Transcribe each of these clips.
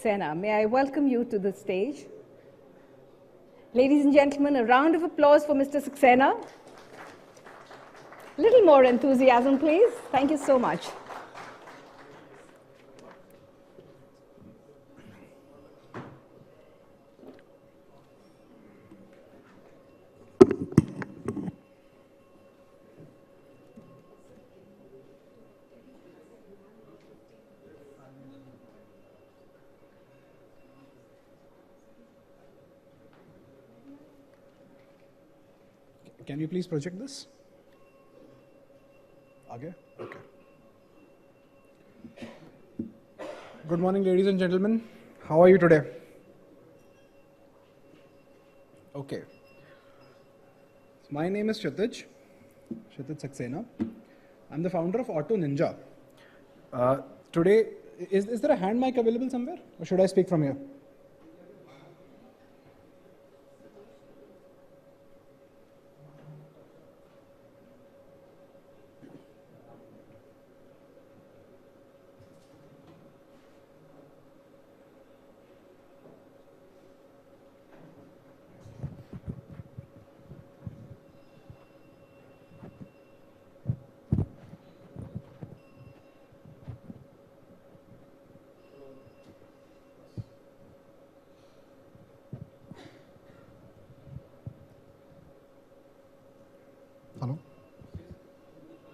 Saxena. May I welcome you to the stage. Ladies and gentlemen, a round of applause for Mr. Saxena. A little more enthusiasm, please. Thank you so much. Can you please project this? Okay. Good morning, ladies and gentlemen. How are you today? Okay. My name is Kshitij Saxena. I'm the founder of AutoNinja. Today, is there a hand mic available somewhere, or should I speak from here?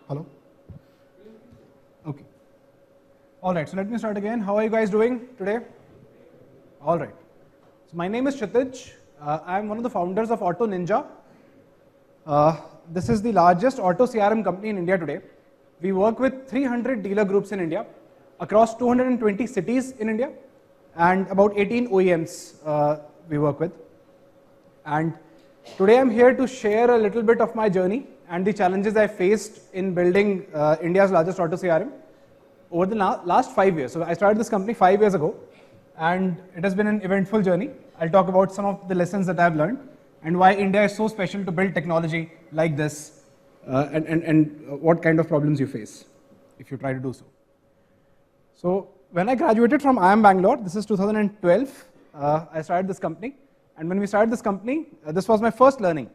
Hello? Okay. All right, so let me start again. How are you guys doing today? All right. So my name is Kshitij. I'm one of the founders of AutoNinja. This is the largest auto CRM company in India today. We work with 300 dealer groups in India, across 220 cities in India, and about 18 OEMs we work with. And today I'm here to share a little bit of my journey and the challenges I faced in building India's largest auto CRM over the last 5 years. So I started this company 5 years ago, and it has been an eventful journey. I'll talk about some of the lessons that I've learned and why India is so special to build technology like this, and what kind of problems you face if you try to do so. So when I graduated from IIM Bangalore, this is 2012, I started this company. And when we started this company, this was my first learning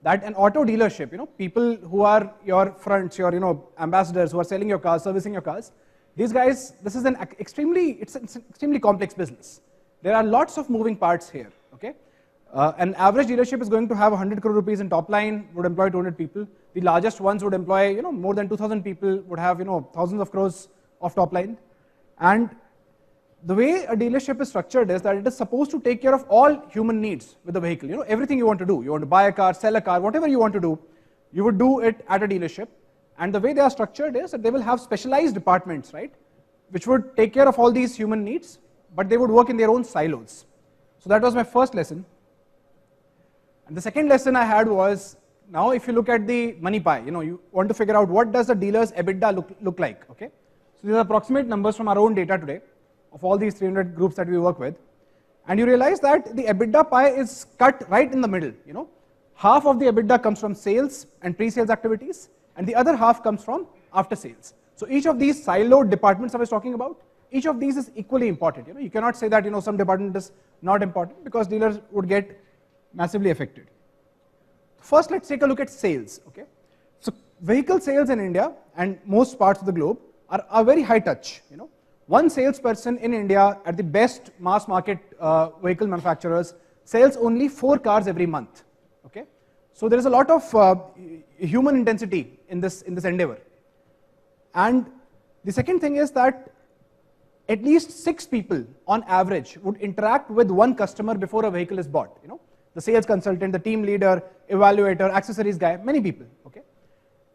that an auto dealership, people who are your fronts, your ambassadors who are selling your cars, servicing your cars, these guys, this is an extremely complex business. There are lots of moving parts here. Okay, an average dealership is going to have 100 crore rupees in top line, would employ 200 people. The largest ones would employ more than 2,000 people, would have thousands of crores of top line. And the way a dealership is structured is that it is supposed to take care of all human needs with the vehicle. Everything you want to do. You want to buy a car, sell a car, whatever you want to do, you would do it at a dealership. And the way they are structured is that they will have specialized departments, right, which would take care of all these human needs, but they would work in their own silos. So that was my first lesson. And the second lesson I had was, now if you look at the money pie, you want to figure out what does the dealer's EBITDA look like. Okay, so these are approximate numbers from our own data today, of all these 300 groups that we work with, and you realize that the EBITDA pie is cut right in the middle. Half of the EBITDA comes from sales and pre-sales activities, and the other half comes from after sales. So each of these siloed departments I was talking about, each of these is equally important. You cannot say that some department is not important, because dealers would get massively affected. First, let's take a look at sales. Okay, so vehicle sales in India and most parts of the globe are very high touch. One salesperson in India at the best mass market vehicle manufacturers sells only 4 cars every month. Okay, so there is a lot of human intensity in this endeavor. And the second thing is that at least 6 people on average would interact with one customer before a vehicle is bought. The sales consultant, the team leader, evaluator, accessories guy, many people. Okay,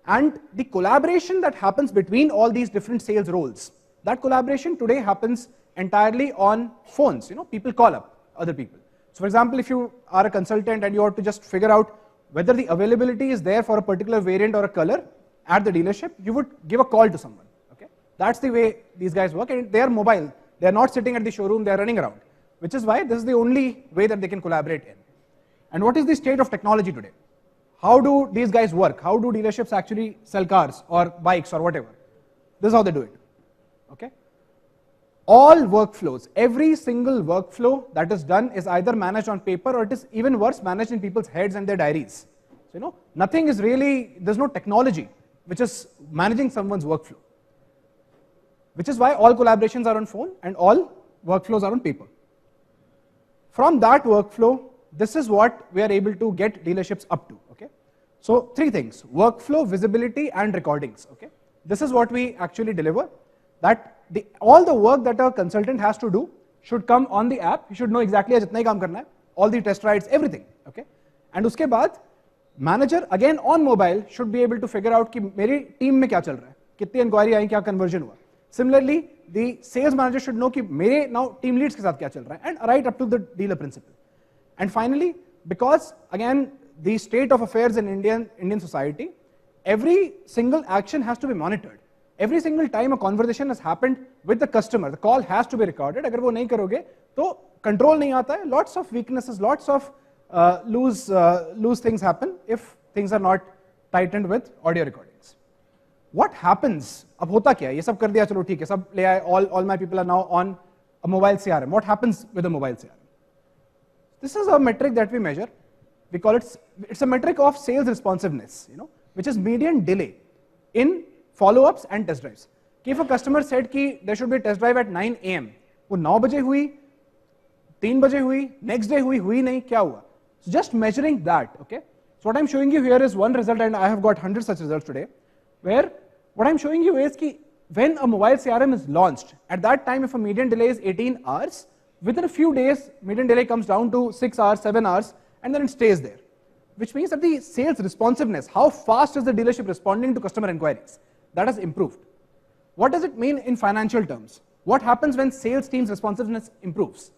and the collaboration that happens between all these different sales roles, that collaboration today happens entirely on phones. People call up other people. So for example, if you are a consultant and you have to just figure out whether the availability is there for a particular variant or a color at the dealership, you would give a call to someone. Okay, that's the way these guys work, and they are mobile. They are not sitting at the showroom, they are running around, which is why this is the only way that they can collaborate in. And what is the state of technology today? How do these guys work? How do dealerships actually sell cars or bikes or whatever? This is how they do it. Okay, all workflows, every single workflow that is done is either managed on paper or it is even worse, managed in people's heads and their diaries. So, nothing is really, there's no technology which is managing someone's workflow. Which is why all collaborations are on phone and all workflows are on paper. From that workflow, this is what we are able to get dealerships up to. Okay? So 3 things: workflow, visibility, and recordings. Okay? This is what we actually deliver. That all the work that a consultant has to do should come on the app. You should know exactly jitna hi kaam karna hai, all the test rides, everything. Okay? And uske baad, manager again on mobile should be able to figure out कि मेरी team में क्या चल रहा है, कितनी inquiry आई, क्या conversion हुआ. Similarly, the sales manager should know कि मेरे now team leads के साथ क्या चल रहा है, and right up to the dealer principal. And finally, because again the state of affairs in Indian society, every single action has to be monitored. Every single time a conversation has happened with the customer, the call has to be recorded. अगर वो नहीं करोगे तो control नहीं आता है. Lots of weaknesses, lots of loose things happen if things are not tightened with audio recordings. What happens? अब होता क्या है? ये सब कर दिया, चलो ठीक है, सब ले आए, all my people are now on a mobile CRM. What happens with a mobile CRM? This is a metric that we measure. We call it's a metric of sales responsiveness, which is median delay in follow-ups and test drives. If a customer said कि there should be a test drive at 9 AM, वो 9 बजे हुई, 3 बजे हुई, next day हुई नहीं, क्या हुआ? So just measuring that, okay? So what I'm showing you here is one result, and I have got 100 such results today, where what I'm showing you is कि when a mobile CRM is launched, at that time if a median delay is 18 hours, within a few days, median delay comes down to 6 hours, 7 hours, and then it stays there. Which means that the sales responsiveness, how fast is the dealership responding to customer inquiries, that has improved. What does it mean in financial terms? What happens when sales team's responsiveness improves?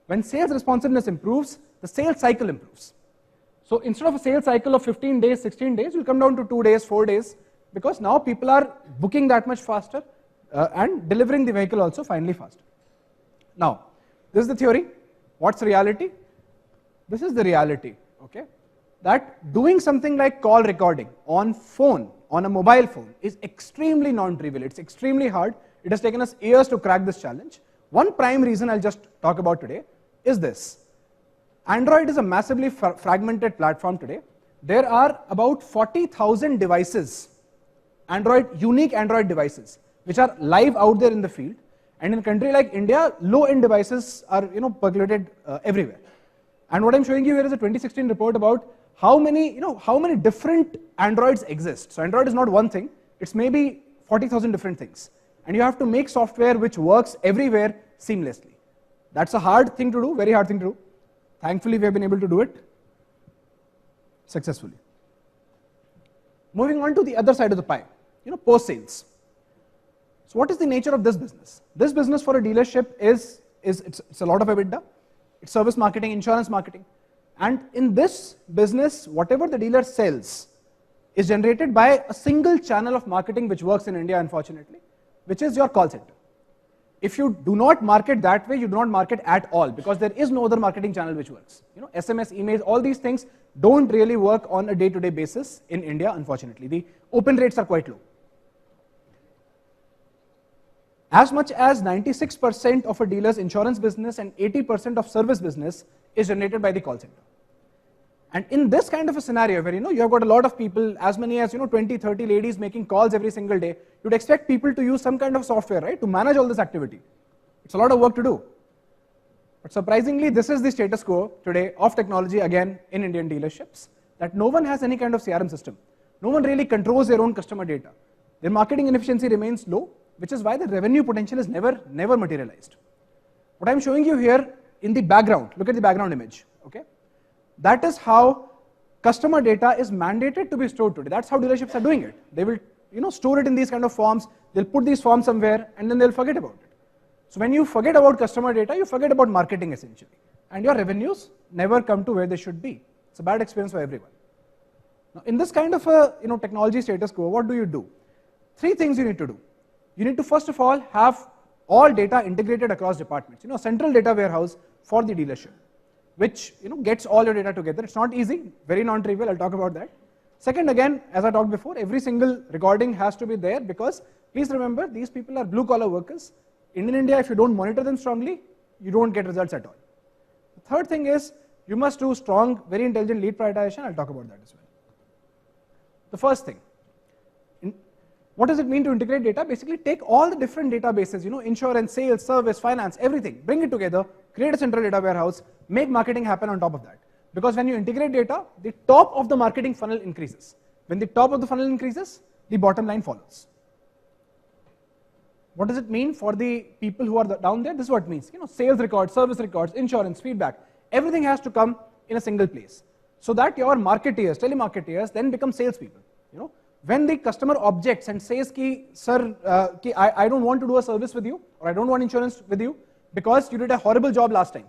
When sales responsiveness improves, the sales cycle improves. So instead of a sales cycle of 15 days, 16 days, you'll come down to 2 days, 4 days, because now people are booking that much faster and delivering the vehicle also finally faster. Now, this is the theory. What's reality? This is the reality, okay? That doing something like call recording on phone, on a mobile phone, is extremely non-trivial. It's extremely hard. It has taken us years to crack this challenge. One prime reason I'll just talk about today is this. Android is a massively fragmented platform today. There are about 40,000 devices, unique Android devices, which are live out there in the field. And in a country like India, low-end devices are percolated everywhere. And what I'm showing you here is a 2016 report about how many different Androids exist. So Android is not one thing, it's maybe 40,000 different things. And you have to make software which works everywhere seamlessly. That's a hard thing to do, very hard thing to do. Thankfully, we have been able to do it successfully. Moving on to the other side of the pie, post-sales. So what is the nature of this business? This business for a dealership it's a lot of EBITDA. It's service marketing, insurance marketing. And in this business, whatever the dealer sells is generated by a single channel of marketing which works in India, unfortunately, which is your call center. If you do not market that way, you do not market at all, because there is no other marketing channel which works. SMS, emails, all these things don't really work on a day-to-day basis in India, unfortunately. The open rates are quite low. As much as 96% of a dealer's insurance business and 80% of service business is generated by the call center. And in this kind of a scenario where you have got a lot of people, as many as 20, 30 ladies making calls every single day, you'd expect people to use some kind of software, right, to manage all this activity. It's a lot of work to do. But surprisingly, this is the status quo today of technology again in Indian dealerships, that no one has any kind of CRM system. No one really controls their own customer data. Their marketing inefficiency remains low, which is why the revenue potential is never materialized. What I'm showing you here in the background, look at the background image, okay? That is how customer data is mandated to be stored today. That's how dealerships are doing it. They will store it in these kind of forms, they'll put these forms somewhere, and then they'll forget about it. So when you forget about customer data, you forget about marketing essentially. And your revenues never come to where they should be. It's a bad experience for everyone. Now in this kind of a technology status quo, what do? 3 things you need to do. You need to first of all have all data integrated across departments. A central data warehouse for the dealership, which gets all your data together. It's not easy, very non-trivial, I'll talk about that. Second, again, as I talked before, every single recording has to be there, because please remember, these people are blue-collar workers. In India, if you don't monitor them strongly, you don't get results at all. The third thing is, you must do strong, very intelligent lead prioritization. I'll talk about that as well. The first thing, what does it mean to integrate data? Basically, take all the different databases, insurance, sales, service, finance, everything, bring it together, create a central data warehouse, make marketing happen on top of that. Because when you integrate data, the top of the marketing funnel increases. When the top of the funnel increases, the bottom line follows. What does it mean for the people who are down there? This is what it means. Sales records, service records, insurance, feedback, everything has to come in a single place. So that your marketeers, telemarketeers then become salespeople. When the customer objects and says, sir, I don't want to do a service with you, or I don't want insurance with you, because you did a horrible job last time.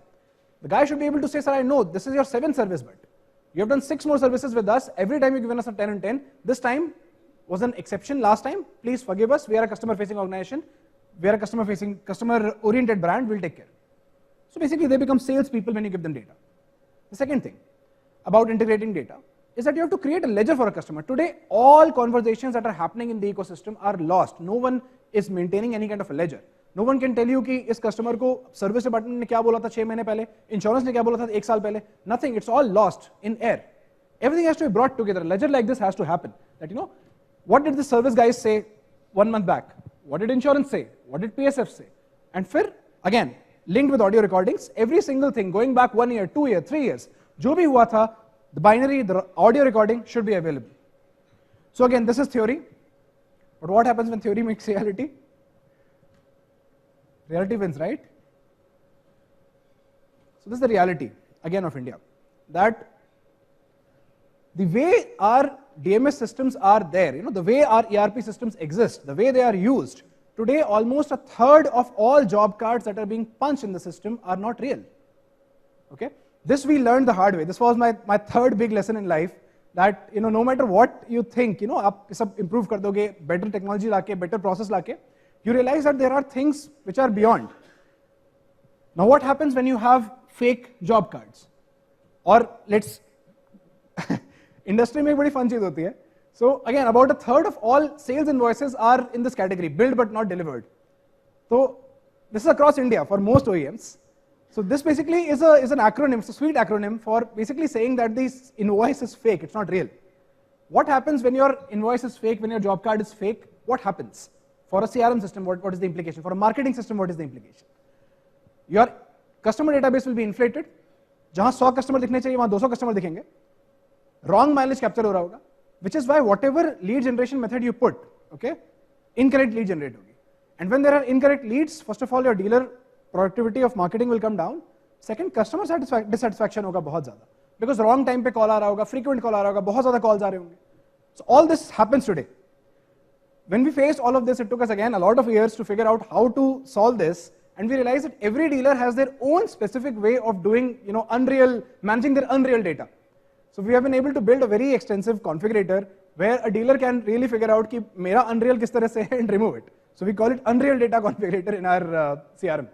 The guy should be able to say, sir, I know this is your 7th service, but you have done 6 more services with us. Every time you've given us a 10 and 10. This time was an exception last time. Please forgive us. We are a customer-facing organization. We are a customer-oriented brand. We'll take care. So basically, they become salespeople when you give them data. The second thing about integrating data is that you have to create a ledger for a customer. Today, all conversations that are happening in the ecosystem are lost. No one is maintaining any kind of a ledger. No one can tell you कि इस customer को service department ने क्या बोला था 6 महीने पहले, insurance ने क्या बोला था 1 साल पहले. Nothing. It's all lost in air. Everything has to be brought together. A ledger like this has to happen. That what did the service guys say 1 month back? What did insurance say? What did PSF say? And फिर again linked with audio recordings, every single thing going back 1 year, 2 years, 3 years, जो भी हुआ था, the binary, the audio recording should be available. So again, this is theory. But what happens when theory meets reality? Reality wins, right? So this is the reality, again, of India. That the way our DMS systems are there, the way our ERP systems exist, the way they are used, today almost a third of all job cards that are being punched in the system are not real. Okay? This we learned the hard way. This was my third big lesson in life, that no matter what you think, आप सब improve कर दोगे, better technology लाके, better process लाके, you realize that there are things which are beyond. Now what happens when you have fake job cards? Or let's industry में एक बड़ी fun चीज होती है. So again, about a third of all sales invoices are in this category, billed but not delivered. So this is across India for most OEMs. So this basically is an acronym, it's a sweet acronym for basically saying that this invoice is fake, it's not real. What happens when your invoice is fake, when your job card is fake? What happens? For a CRM system, what is the implication? For a marketing system, what is the implication? Your customer database will be inflated. जहाँ 100 customer दिखने चाहिए, वहाँ 200 customer दिखेंगे. Wrong mileage capture हो रहा होगा. Which is why whatever lead generation method you put, okay, incorrect lead generate होगी. And when there are incorrect leads, first of all, your dealer productivity of marketing will come down. Second, customer dissatisfaction होगा बहुत ज़्यादा. Because wrong time पे call आ रहा होगा, frequent call आ रहा होगा, बहुत ज़्यादा calls आ रहे होंगे. So all this happens today. When we faced all of this, it took us again a lot of years to figure out how to solve this, and we realized that every dealer has their own specific way of doing, managing their unreal data. So we have been able to build a very extensive configurator where a dealer can really figure out कि मेरा unreal किस तरह से है and remove it. So we call it unreal data configurator in our CRM.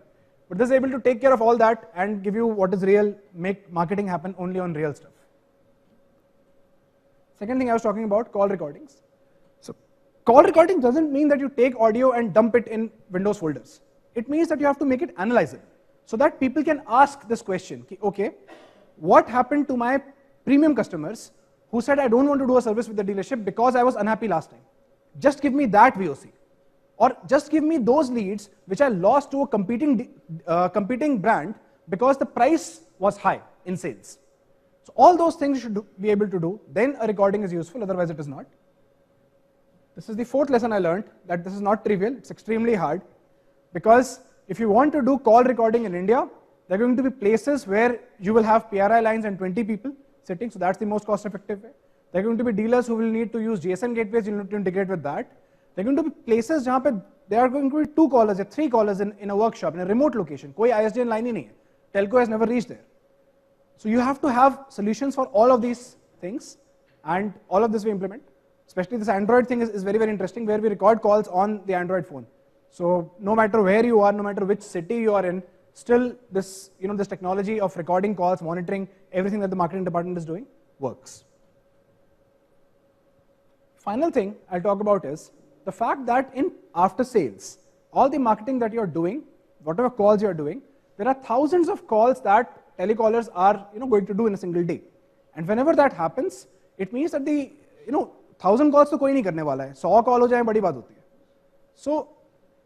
But this is able to take care of all that and give you what is real, make marketing happen only on real stuff. Second thing I was talking about, call recordings. So call recording doesn't mean that you take audio and dump it in Windows folders. It means that you have to make it analyzable so that people can ask this question, okay, what happened to my premium customers who said I don't want to do a service with the dealership because I was unhappy last time? Just give me that VOC. Or just give me those leads which I lost to a competing brand because the price was high in sales. So all those things you should be able to do. Then a recording is useful, otherwise it is not. This is the fourth lesson I learned, that this is not trivial, it's extremely hard. Because if you want to do call recording in India, there are going to be places where you will have PRI lines and 20 people sitting, so that's the most cost effective way. There are going to be dealers who will need to use GSM gateways, you'll need to integrate with that. There are going to be places where there are going to be 2 callers or 3 callers in a workshop, in a remote location. Koi ISDN line hi nahi hai. Telco has never reached there. So you have to have solutions for all of these things, and all of this we implement. Especially this Android thing is very, very interesting, where we record calls on the Android phone. So no matter where you are, no matter which city you are in, still this, this technology of recording calls, monitoring everything that the marketing department is doing works. Final thing I'll talk about is the fact that in after sales, all the marketing that you're doing, whatever calls you're doing, there are thousands of calls that telecallers are going to do in a single day. And whenever that happens, it means that the 1,000 calls तो कोई नहीं करने वाला है, 100 call हो जाए बड़ी बात होती है. So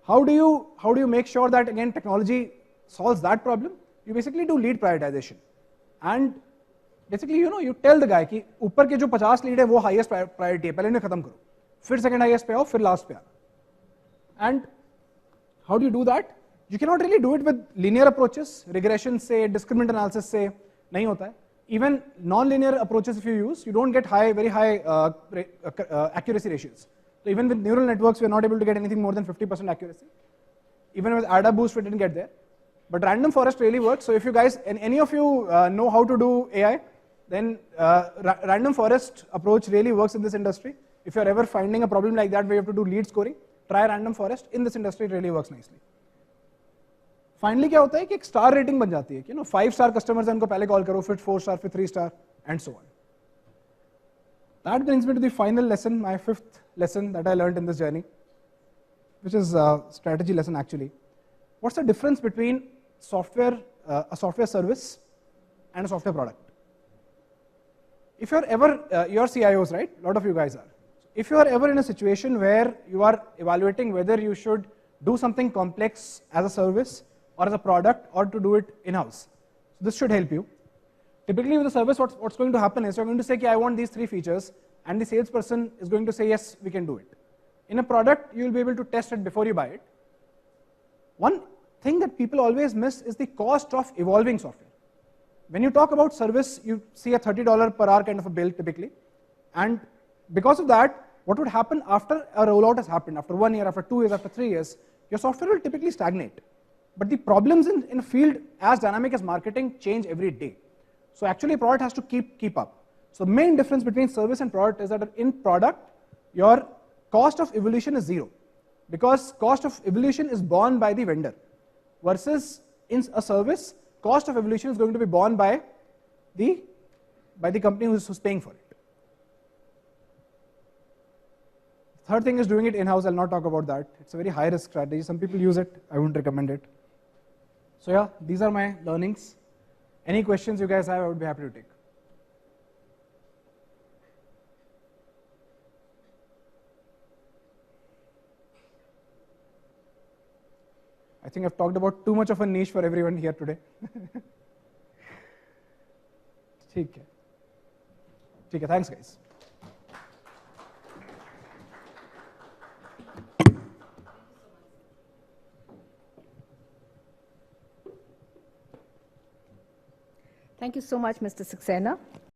how do you make sure that again technology solves that problem? You basically do lead prioritization, and basically you tell the guy कि ऊपर के जो 50 लीड है वो highest priority है, पहले इन्हें खत्म करो, फिर second highest पे आओ, फिर last पे आओ. And how do you do that? You cannot really do it with linear approaches. Regression से, discriminant analysis से नहीं होता है. Even non-linear approaches if you use, you don't get very high accuracy ratios. So even with neural networks, we are not able to get anything more than 50% accuracy. Even with ADA boost, we didn't get there. But random forest really works. So if you guys, and any of you know how to do AI, then random forest approach really works in this industry. If you're ever finding a problem like that where you have to do lead scoring, try random forest. In this industry, it really works nicely. Finally, क्या होता है कि एक star rating बन जाती है कि 5 star customers हैं उनको पहले कॉल करो, फिर 4 स्टार, फिर 3 star, and so on. That brings me to the final lesson, my 5th lesson that I learned in this journey, which is a strategy lesson actually. What's the difference between software, a software service and a software product? If you're ever, you're CIOs, right? A lot of you guys are. If you are ever in a situation where you are evaluating whether you should do something complex as a service or as a product or to do it in-house, so this should help you. Typically with a service, what's going to happen is you're going to say, I want these 3 features, and the salesperson is going to say, yes, we can do it. In a product, you'll be able to test it before you buy it. One thing that people always miss is the cost of evolving software. When you talk about service, you see a $30 per hour kind of a bill typically. And because of that, what would happen after a rollout has happened, after 1 year, after 2 years, after 3 years, your software will typically stagnate. But the problems in a field as dynamic as marketing change every day. So actually, a product has to keep up. So the main difference between service and product is that in product, your cost of evolution is 0, because cost of evolution is borne by the vendor, versus in a service, cost of evolution is going to be borne by the company who's paying for it. Third thing is doing it in-house. I'll not talk about that. It's a very high risk strategy. Some people use it. I wouldn't recommend it. So yeah, these are my learnings. Any questions you guys have, I would be happy to take. I think I've talked about too much of a niche for everyone here today. ठीक है, thanks guys. Thank you so much, Mr. Saxena.